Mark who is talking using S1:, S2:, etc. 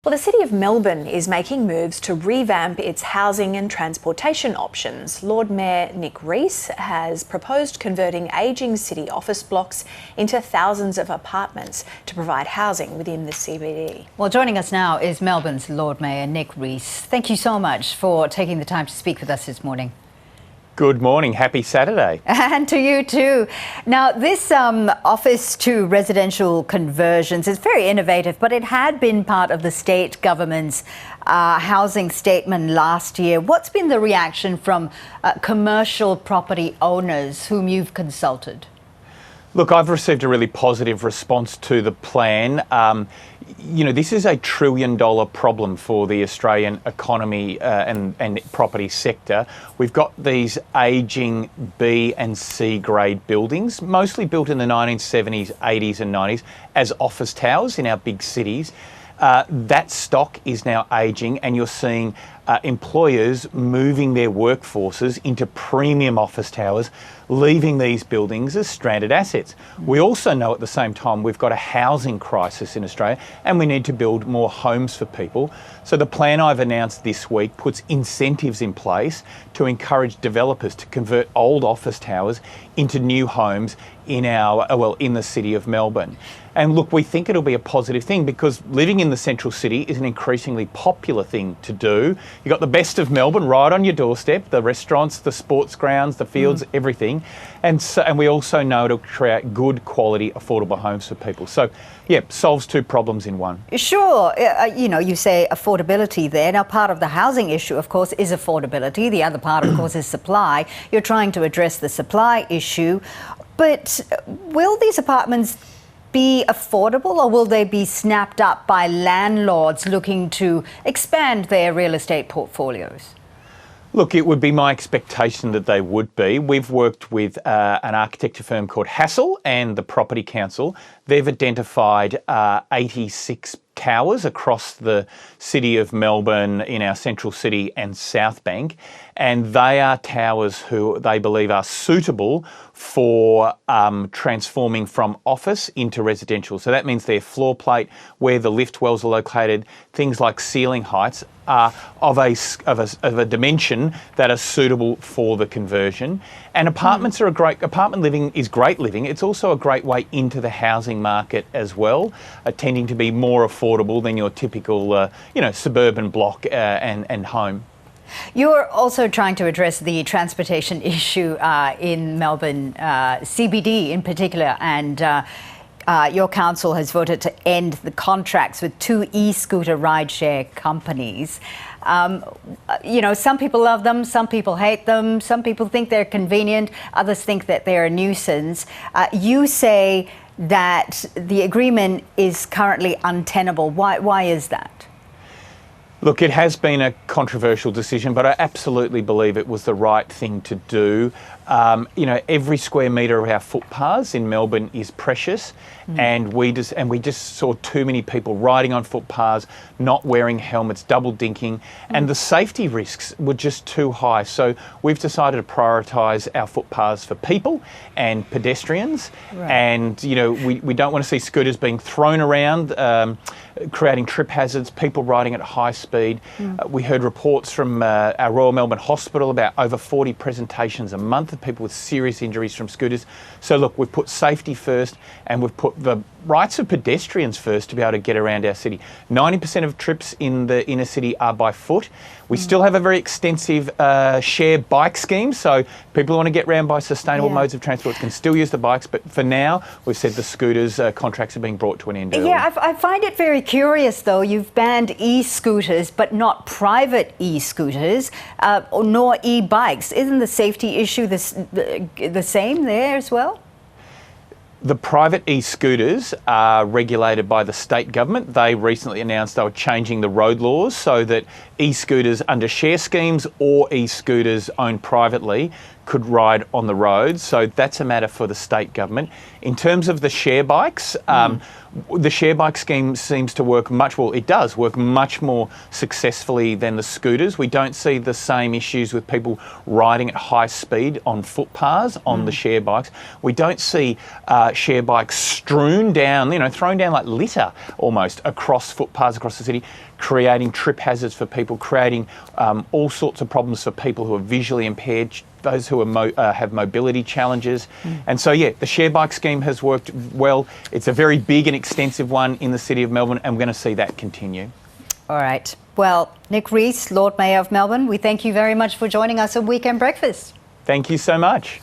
S1: Well, the City of Melbourne is making moves to revamp its housing and transportation options. Lord Mayor Nick Reece has proposed converting ageing city office blocks into thousands of apartments to provide housing within the CBD.
S2: Well, joining us now is Melbourne's Lord Mayor Nick Reece. Thank you so much for taking the time to speak with us this morning.
S3: Good morning. Happy Saturday.
S2: And to you too. Now, this office to residential conversions is very innovative, but it had been part of the state government's housing statement last year. What's been the reaction from commercial property owners whom you've consulted?
S3: Look, I've received a really positive response to the plan. This is a $1 trillion problem for the Australian economy and property sector. We've got these ageing B and C grade buildings, mostly built in the 1970s, 80s and 90s as office towers in our big cities. That stock is now ageing, and you're seeing employers moving their workforces into premium office towers, leaving these buildings as stranded assets. We also know at the same time we've got a housing crisis in Australia and we need to build more homes for people. So the plan I've announced this week puts incentives in place to encourage developers to convert old office towers into new homes in the City of Melbourne. And look, we think it'll be a positive thing because living in the central city is an increasingly popular thing to do. You've got the best of Melbourne right on your doorstep, the restaurants, the sports grounds, the fields, everything. And we also know it'll create good quality, affordable homes for people. So, yeah, solves two problems in one.
S2: Sure. You say affordability there. Now, part of the housing issue, of course, is affordability. The other part, of course, is supply. You're trying to address the supply issue. But will these apartments be affordable, or will they be snapped up by landlords looking to expand their real estate portfolios?
S3: Look, it would be my expectation that they would be. We've worked with an architecture firm called Hassel and the Property Council. They've identified 86 towers across the City of Melbourne in our central city and South Bank, and they are towers who they believe are suitable for transforming from office into residential. So that means their floor plate, where the lift wells are located, things like ceiling heights are of a dimension that are suitable for the conversion. And apartment living is great living. It's also a great way into the housing market as well, tending to be more affordable than your typical, suburban block and home.
S2: You're also trying to address the transportation issue in Melbourne, CBD in particular, and your council has voted to end the contracts with 2 e-scooter rideshare companies. Some people love them, some people hate them, some people think they're convenient, others think that they're a nuisance. You say that the agreement is currently untenable. Why is that?
S3: Look, it has been a controversial decision, but I absolutely believe it was the right thing to do. Every square metre of our footpaths in Melbourne is precious, and we just saw too many people riding on footpaths, not wearing helmets, double dinking, and the safety risks were just too high. So we've decided to prioritise our footpaths for people and pedestrians, and we don't want to see scooters being thrown around, creating trip hazards, people riding at high speed. We heard reports from our Royal Melbourne Hospital about over 40 presentations a month of people with serious injuries from scooters. So look, we've put safety first, and we've put the rights of pedestrians first to be able to get around our city. 90% of trips in the inner city are by foot. We still have a very extensive share bike scheme, so people who want to get around by sustainable modes of transport can still use the bikes, but for now we've said the scooters contracts are being brought to an end early.
S2: Yeah, I find it very curious though. You've banned e-scooters but not private e-scooters nor e-bikes. Isn't the safety issue the same there as well?
S3: The private e-scooters are regulated by the state government. They recently announced they were changing the road laws so that e-scooters under share schemes or e-scooters owned privately could ride on the road. So that's a matter for the state government. In terms of the share bikes, the share bike scheme seems to work it does work much more successfully than the scooters. We don't see the same issues with people riding at high speed on footpaths on the share bikes. We don't see share bikes strewn down, thrown down like litter almost across footpaths across the city, creating trip hazards for people, creating all sorts of problems for people who are visually impaired, those who are have mobility challenges. And so, yeah, the share bike scheme has worked well. It's a very big and extensive one in the City of Melbourne, and we're going to see that continue.
S2: All right. Well, Nick Reece, Lord Mayor of Melbourne, we thank you very much for joining us on Weekend Breakfast.
S3: Thank you so much.